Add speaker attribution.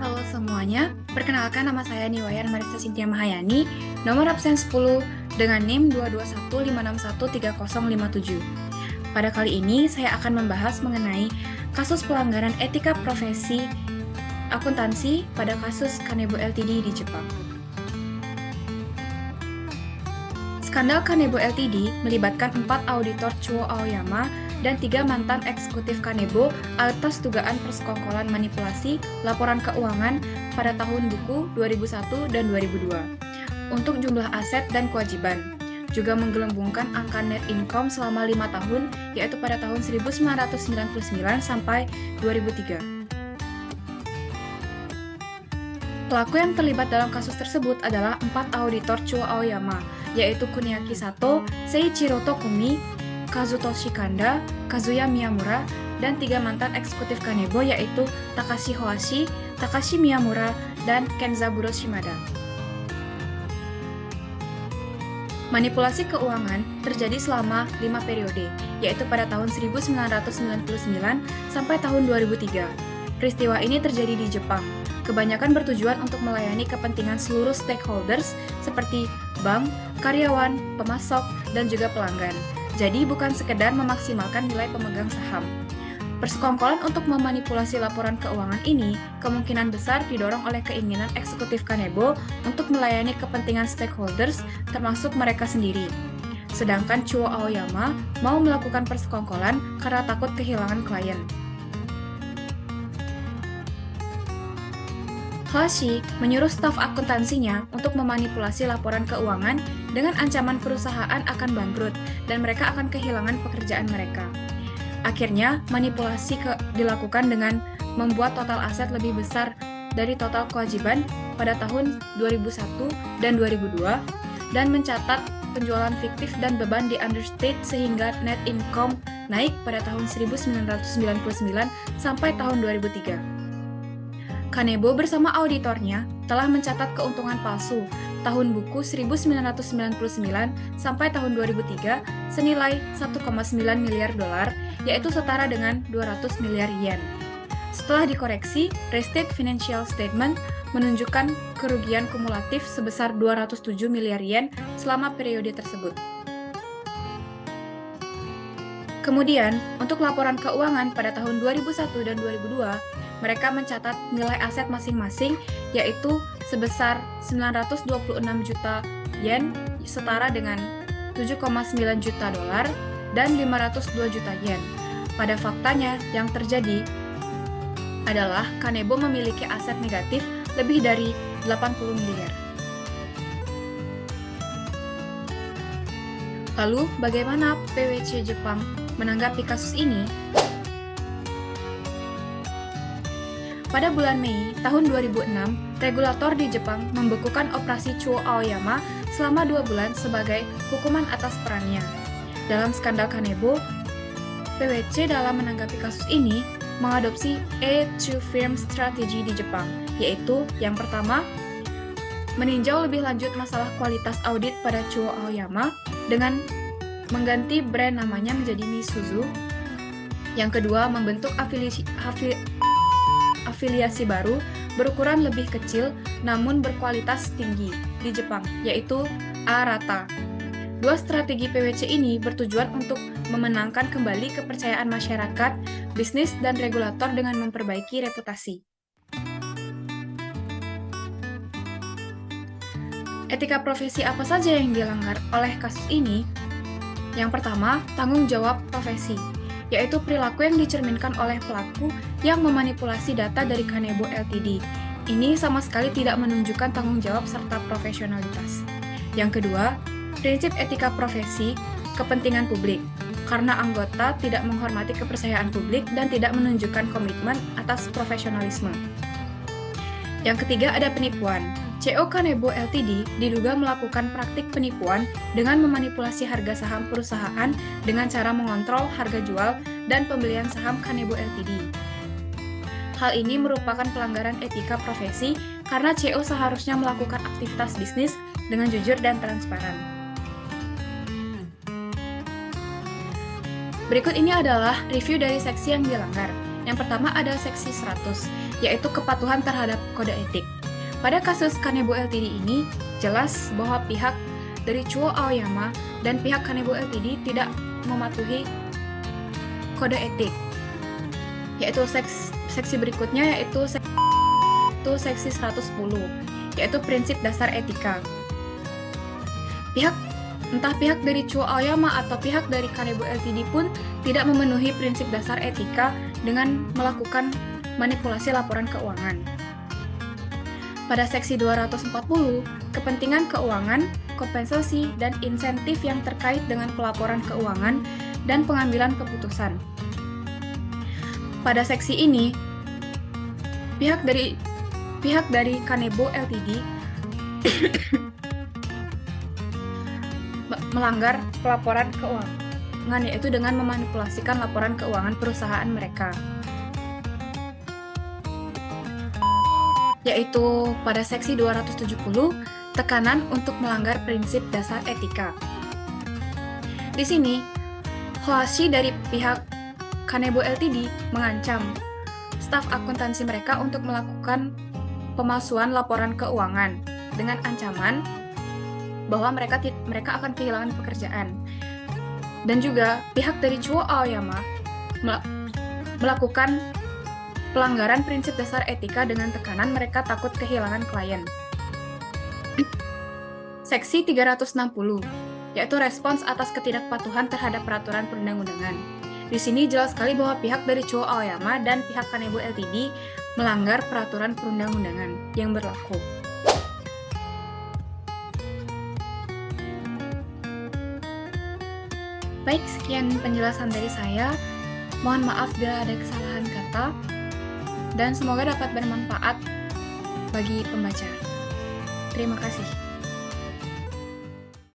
Speaker 1: Halo semuanya, perkenalkan nama saya Niwayan Marissa Cynthia Mahayani, nomor absen 10 dengan NIM 221561357. Pada kali ini saya akan membahas mengenai kasus pelanggaran etika profesi akuntansi pada kasus Kanebo Ltd di Jepang. Skandal Kanebo Ltd melibatkan 4 auditor Chuo Aoyama dan 3 mantan eksekutif Kanebo atas dugaan persekongkolan manipulasi laporan keuangan pada tahun buku 2001 dan 2002 untuk jumlah aset dan kewajiban. Juga menggelembungkan angka net income selama 5 tahun, yaitu pada tahun 1999 sampai 2003. Pelaku yang terlibat dalam kasus tersebut adalah 4 auditor Chuo Aoyama, yaitu Kuniaki Sato, Seiichiro Tokumi, Kazutoshi Kanda, Kazuya Miyamura, dan 3 mantan eksekutif Kanebo yaitu Takashi Hoashi, Takashi Miyamura, dan Kenzaburo Shimada. Manipulasi keuangan terjadi selama 5 periode, yaitu pada tahun 1999 sampai tahun 2003. Peristiwa ini terjadi di Jepang. Kebanyakan bertujuan untuk melayani kepentingan seluruh stakeholders seperti bank, karyawan, pemasok, dan juga pelanggan. Jadi bukan sekedar memaksimalkan nilai pemegang saham. Persekongkolan untuk memanipulasi laporan keuangan ini kemungkinan besar didorong oleh keinginan eksekutif Kanebo untuk melayani kepentingan stakeholders termasuk mereka sendiri. Sedangkan Chuo Aoyama mau melakukan persekongkolan karena takut kehilangan klien. Hoashi menyuruh staf akuntansinya untuk memanipulasi laporan keuangan dengan ancaman perusahaan akan bangkrut dan mereka akan kehilangan pekerjaan mereka. Akhirnya, manipulasi dilakukan dengan membuat total aset lebih besar dari total kewajiban pada tahun 2001 dan 2002 dan mencatat penjualan fiktif dan beban di understate sehingga net income naik pada tahun 1999 sampai tahun 2003. Kanebo bersama auditornya telah mencatat keuntungan palsu tahun buku 1999 sampai tahun 2003 senilai 1,9 miliar dolar, yaitu setara dengan 200 miliar yen. Setelah dikoreksi, Restated Financial Statement menunjukkan kerugian kumulatif sebesar 207 miliar yen selama periode tersebut. Kemudian, untuk laporan keuangan pada tahun 2001 dan 2002, mereka mencatat nilai aset masing-masing yaitu sebesar 926 juta yen setara dengan 7,9 juta dolar dan 502 juta yen. Pada faktanya, yang terjadi adalah Kanebo memiliki aset negatif lebih dari 80 miliar. Lalu, bagaimana PwC Jepang menanggapi kasus ini? Pada bulan Mei tahun 2006, regulator di Jepang membekukan operasi Chuo Aoyama selama 2 bulan sebagai hukuman atas perannya. Dalam skandal Kanebo, PwC dalam menanggapi kasus ini mengadopsi A2-firm strategi di Jepang, yaitu yang pertama, meninjau lebih lanjut masalah kualitas audit pada Chuo Aoyama dengan mengganti brand namanya menjadi Misuzu. Yang kedua, membentuk afiliasi baru berukuran lebih kecil namun berkualitas tinggi di Jepang, yaitu A-Rata. 2 strategi PwC ini bertujuan untuk memenangkan kembali kepercayaan masyarakat, bisnis, dan regulator dengan memperbaiki reputasi. Etika profesi apa saja yang dilanggar oleh kasus ini? Yang pertama, tanggung jawab profesi, yaitu perilaku yang dicerminkan oleh pelaku yang memanipulasi data dari Kanebo Ltd. Ini sama sekali tidak menunjukkan tanggung jawab serta profesionalitas. Yang kedua, prinsip etika profesi, kepentingan publik, karena anggota tidak menghormati kepercayaan publik dan tidak menunjukkan komitmen atas profesionalisme. Yang ketiga, ada penipuan. CO Kanebo Ltd diduga melakukan praktik penipuan dengan memanipulasi harga saham perusahaan dengan cara mengontrol harga jual dan pembelian saham Kanebo Ltd. Hal ini merupakan pelanggaran etika profesi karena CO seharusnya melakukan aktivitas bisnis dengan jujur dan transparan. Berikut ini adalah review dari seksi yang dilanggar. Yang pertama ada seksi 100, yaitu kepatuhan terhadap kode etik. Pada kasus Kanebo Ltd ini, jelas bahwa pihak dari Chuo Aoyama dan pihak Kanebo Ltd tidak mematuhi kode etik. Yaitu seksi berikutnya yaitu seksi 110, yaitu prinsip dasar etika. Entah pihak dari Chuo Aoyama atau pihak dari Kanebo Ltd pun tidak memenuhi prinsip dasar etika dengan melakukan manipulasi laporan keuangan. Pada seksi 240, kepentingan keuangan, kompensasi, dan insentif yang terkait dengan pelaporan keuangan dan pengambilan keputusan. Pada seksi ini, pihak dari Kanebo Ltd melanggar pelaporan keuangan, yaitu dengan memanipulasikan laporan keuangan perusahaan mereka. Yaitu pada seksi 270, tekanan untuk melanggar prinsip dasar etika. Di sini, Hoashi dari pihak Kanebo Ltd mengancam staf akuntansi mereka untuk melakukan pemalsuan laporan keuangan dengan ancaman bahwa mereka akan kehilangan pekerjaan. Dan juga pihak dari Chuo Aoyama melakukan pelanggaran prinsip dasar etika dengan tekanan mereka takut kehilangan klien. Seksi 360, yaitu respons atas ketidakpatuhan terhadap peraturan perundang-undangan. Di sini jelas sekali bahwa pihak dari Chuo Aoyama dan pihak Kanebo Ltd melanggar peraturan perundang-undangan yang berlaku. Baik, sekian penjelasan dari saya. Mohon maaf bila ada kesalahan kata, dan semoga dapat bermanfaat bagi pembaca. Terima kasih.